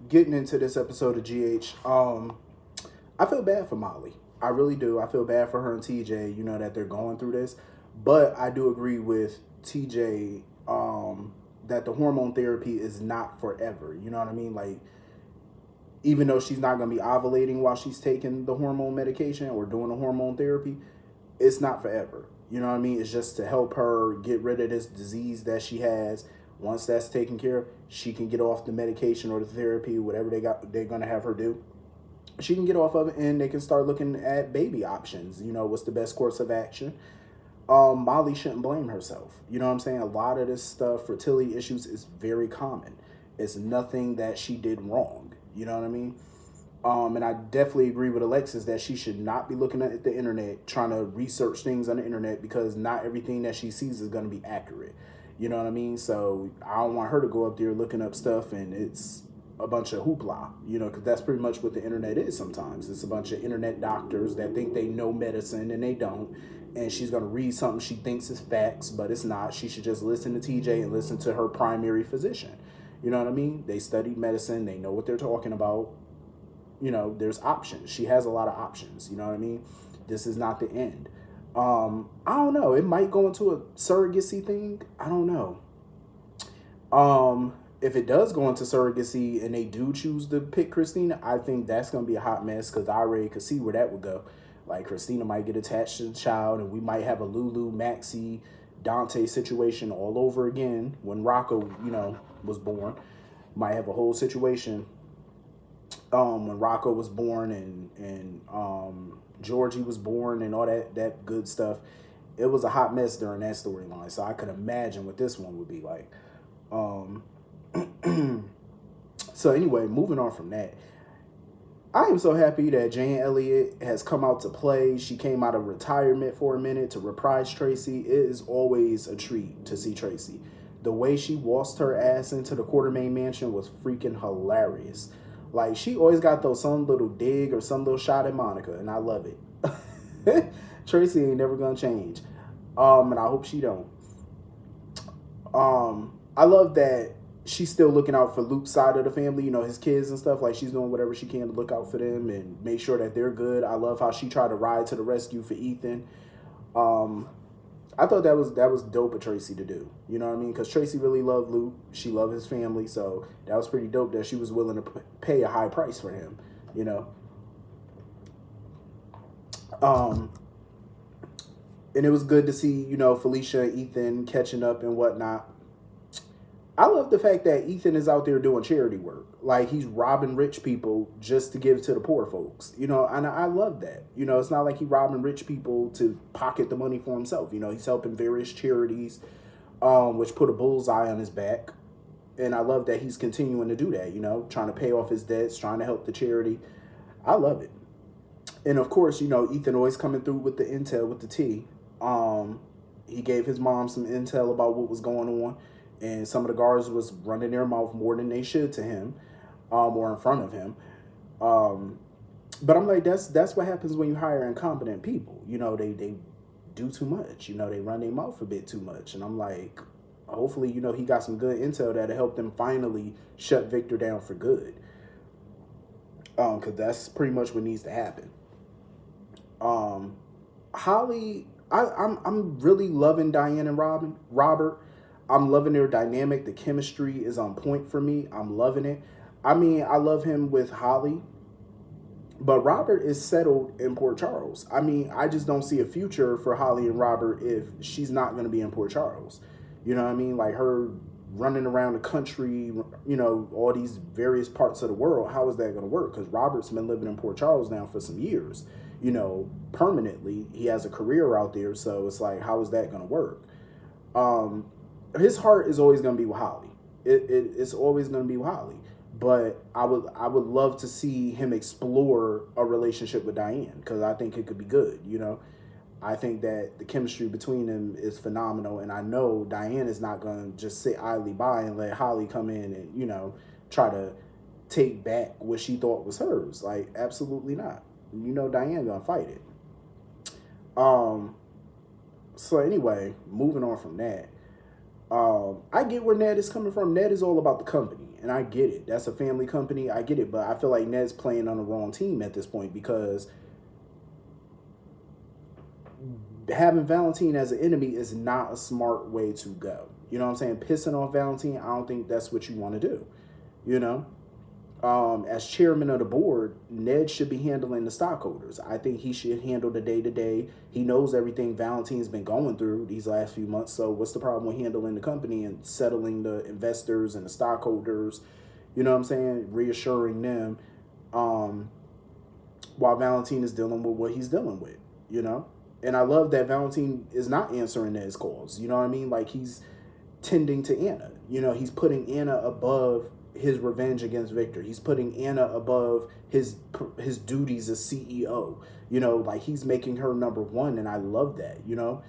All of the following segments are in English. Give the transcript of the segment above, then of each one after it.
getting into this episode of GH, I feel bad for Molly. I really do. I feel bad for her and TJ, that they're going through this. But I do agree with TJ that the hormone therapy is not forever. You know what I mean? Like, even though she's not going to be ovulating while she's taking the hormone medication or doing the hormone therapy, it's not forever. You know what I mean? It's just to help her get rid of this disease that she has. Once that's taken care of, she can get off the medication or the therapy, whatever they're gonna have her do. She can get off of it, and they can start looking at baby options. What's the best course of action? Molly shouldn't blame herself. You know what I'm saying? A lot of this stuff, fertility issues, is very common. It's nothing that she did wrong. You know what I mean? And I definitely agree with Alexis that she should not be looking at the internet, trying to research things on the internet, because not everything that she sees is going to be accurate. You know what I mean? So I don't want her to go up there looking up stuff and it's a bunch of hoopla, because that's pretty much what the internet is sometimes. It's a bunch of internet doctors that think they know medicine and they don't. And she's going to read something she thinks is facts, but it's not. She should just listen to TJ and listen to her primary physician. You know what I mean? They studied medicine. They know what they're talking about. There's options. She has a lot of options. You know what I mean? This is not the end. I don't know. It might go into a surrogacy thing. I don't know. If it does go into surrogacy and they do choose to pick Christina, I think that's going to be a hot mess, because I already could see where that would go. Like, Christina might get attached to the child, and we might have a Lulu, Maxie, Dante situation all over again when Rocco, was born. Might have a whole situation when Rocco was born and Georgie was born and all that good stuff. It was a hot mess during that storyline, so I could imagine what this one would be like. So anyway, moving on from that, I am so happy that Jane Elliott has come out to play. She came out of retirement for a minute to reprise Tracy. It is always a treat to see Tracy. The way she waltzed her ass into the Quartermain mansion was freaking hilarious. Like, she always got some little dig or some little shot at Monica, and I love it. Tracy ain't never gonna change. And I hope she don't. I love that she's still looking out for Luke's side of the family, his kids and stuff. Like, she's doing whatever she can to look out for them and make sure that they're good. I love how she tried to ride to the rescue for Ethan. I thought that was dope of Tracy to do. You know what I mean? Because Tracy really loved Luke. She loved his family. So that was pretty dope that she was willing to pay a high price for him, And it was good to see, Felicia and Ethan catching up and whatnot. I love the fact that Ethan is out there doing charity work. Like, he's robbing rich people just to give to the poor folks, and I love that. It's not like he's robbing rich people to pocket the money for himself. He's helping various charities, which put a bullseye on his back. And I love that he's continuing to do that, trying to pay off his debts, trying to help the charity. I love it. And of course, Ethan always coming through with the intel, with the tea. He gave his mom some intel about what was going on. And some of the guards was running their mouth more than they should to him, or in front of him. But I'm like, that's what happens when you hire incompetent people. They do too much. They run their mouth a bit too much. And I'm like, hopefully, he got some good intel that'll help them finally shut Victor down for good. Because that's pretty much what needs to happen. Holly, I'm really loving Diane and Robert. I'm loving their dynamic. The chemistry is on point for me. I'm loving it. I mean, I love him with Holly, but Robert is settled in Port Charles. I mean, I just don't see a future for Holly and Robert if she's not going to be in Port Charles. You know what I mean? Like, her running around the country, all these various parts of the world. How is that going to work? Because Robert's been living in Port Charles now for some years, permanently. He has a career out there. So it's like, how is that going to work? His heart is always going to be with Holly. It's always going to be with Holly. But I would love to see him explore a relationship with Diane, because I think it could be good. I think that the chemistry between them is phenomenal, and I know Diane is not going to just sit idly by and let Holly come in and try to take back what she thought was hers. Like, absolutely not. Diane gonna fight it. So anyway, moving on from that. I get where Ned is coming from. Ned is all about the company. and I get it. That's a family company. I get it, but I feel like Ned's playing on the wrong team at this point because having Valentine as an enemy is not a smart way to go. You know what I'm saying? Pissing off Valentine, I don't think that's what you want to do. You know? As chairman of the board, Ned should be handling the stockholders. I think he should handle the day-to-day. He knows everything Valentine's been going through these last few months. So what's the problem with handling the company and settling the investors and the stockholders? You know what I'm saying? Reassuring them while Valentine is dealing with what he's dealing with, you know? And I love that Valentine is not answering Ned's calls. You know what I mean? Like, he's tending to Anna. You know, he's putting Anna above his revenge against Victor. He's putting Anna above his duties as CEO. You know, like, he's making her number one, and I love that, you know?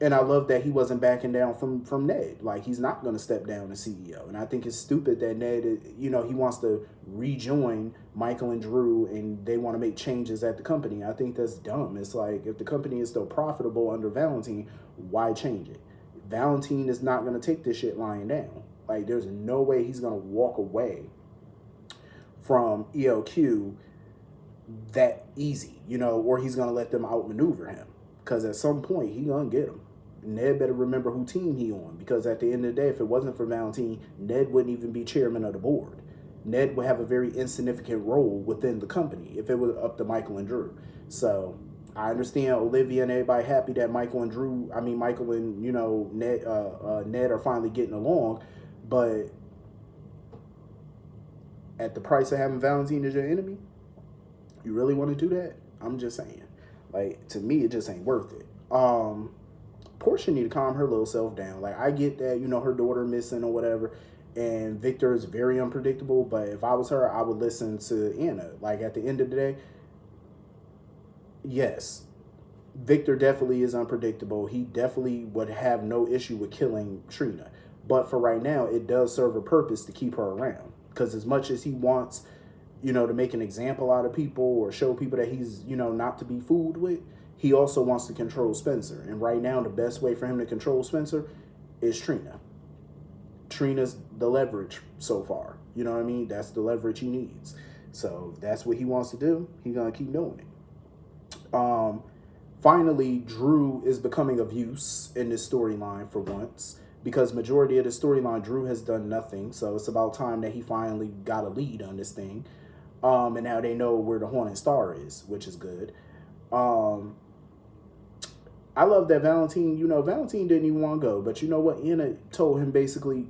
And I love that he wasn't backing down from Ned. Like, he's not going to step down as CEO. And I think it's stupid that Ned, you know, he wants to rejoin Michael and Drew, and they want to make changes at the company. I think that's dumb. It's like, if the company is still profitable under Valentine, why change it? Valentine is not going to take this shit lying down. Like, there's no way he's going to walk away from ELQ that easy, you know, or he's going to let them outmaneuver him. Because at some point, he going to get him. Ned better remember who team he on. Because at the end of the day, if it wasn't for Valentine, Ned wouldn't even be chairman of the board. Ned would have a very insignificant role within the company if it was up to Michael and Drew. So I understand Olivia and everybody happy that Michael and, you know, Ned are finally getting along. But at the price of having Valentine as your enemy, you really want to do that? I'm just saying. Like, to me, it just ain't worth it. Portia need to calm her little self down. Like, I get that, you know, her daughter missing or whatever, and Victor is very unpredictable, but if I was her, I would listen to Anna. Like, at the end of the day, yes, Victor definitely is unpredictable. He definitely would have no issue with killing Trina. But for right now, it does serve a purpose to keep her around. Because as much as he wants, you know, to make an example out of people or show people that he's, you know, not to be fooled with, he also wants to control Spencer. And right now, the best way for him to control Spencer is Trina. Trina's the leverage so far. You know what I mean? That's the leverage he needs. So if that's what he wants to do, he's going to keep doing it. Finally, Drew is becoming of use in this storyline for once. Because majority of the storyline, Drew has done nothing. So it's about time that he finally got a lead on this thing. And now they know where the Hornet Star is, which is good. I love that Valentine, you know, Valentine didn't even want to go. But you know what? Anna told him basically,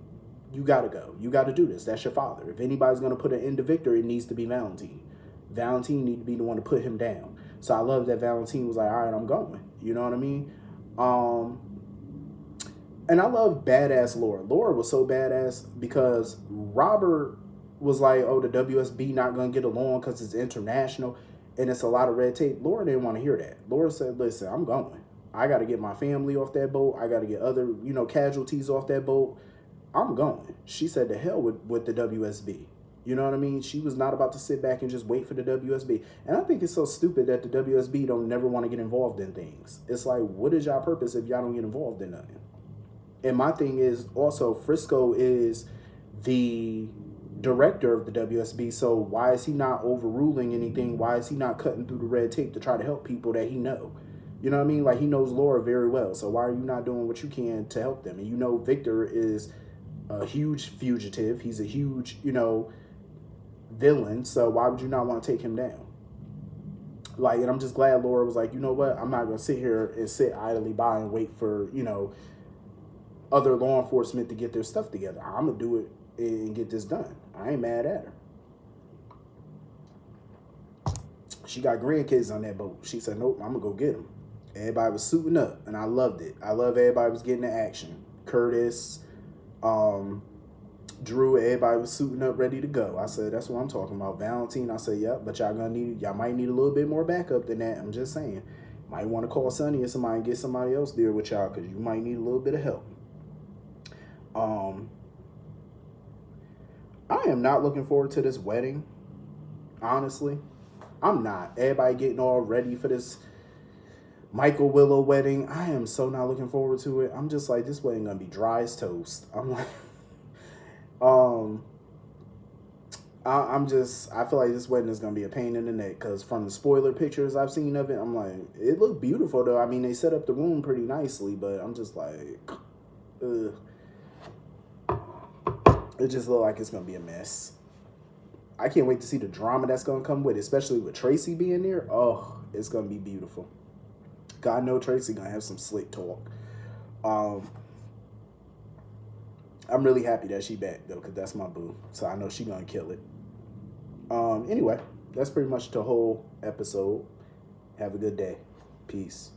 you got to go. You got to do this. That's your father. If anybody's going to put an end to Victor, it needs to be Valentine. Valentine need to be the one to put him down. So I love that Valentine was like, all right, I'm going. You know what I mean? And I love badass Laura. Laura was so badass because Robert was like, oh, the WSB not going to get along because it's international and it's a lot of red tape. Laura didn't want to hear that. Laura said, listen, I'm going. I got to get my family off that boat. I got to get other, you know, casualties off that boat. I'm going. She said to hell with the WSB. You know what I mean? She was not about to sit back and just wait for the WSB. And I think it's so stupid that the WSB don't never want to get involved in things. It's like, what is y'all purpose if y'all don't get involved in nothing? And my thing is also, Frisco is the director of the WSB, so why is he not overruling anything? Why is he not cutting through the red tape to try to help people that he know? You know what I mean? Like, he knows Laura very well, so why are you not doing what you can to help them? And you know Victor is a huge fugitive. He's a huge, you know, villain, so why would you not want to take him down? Like, and I'm just glad Laura was like, you know what? I'm not going to sit here and sit idly by and wait for, you know, other law enforcement to get their stuff together. I'm going to do it and get this done. I ain't mad at her. She got grandkids on that boat. She said, nope, I'm going to go get them. Everybody was suiting up, and I loved it. I love everybody was getting the action. Curtis, Drew, everybody was suiting up, ready to go. I said, that's what I'm talking about. Valentine, I said, yep, but y'all might need a little bit more backup than that. I'm just saying. Might want to call Sonny or somebody and get somebody else there with y'all, because you might need a little bit of help. I am not looking forward to this wedding. Honestly, I'm not. Everybody getting all ready for this Michael Willow wedding. I am so not looking forward to it. I'm just like, this wedding gonna be dry as toast. I'm like, I feel like this wedding is gonna be a pain in the neck because from the spoiler pictures I've seen of it, I'm like, it looked beautiful though. I mean, they set up the room pretty nicely, but I'm just like, ugh. It just look like it's gonna be a mess. I can't wait to see the drama that's gonna come with it, especially with Tracy being there. Oh, it's gonna be beautiful. God know Tracy gonna have some slick talk. Um, I'm really happy that she back though, because that's my boo. So I know she gonna kill it. Anyway, that's pretty much the whole episode. Have a good day. Peace.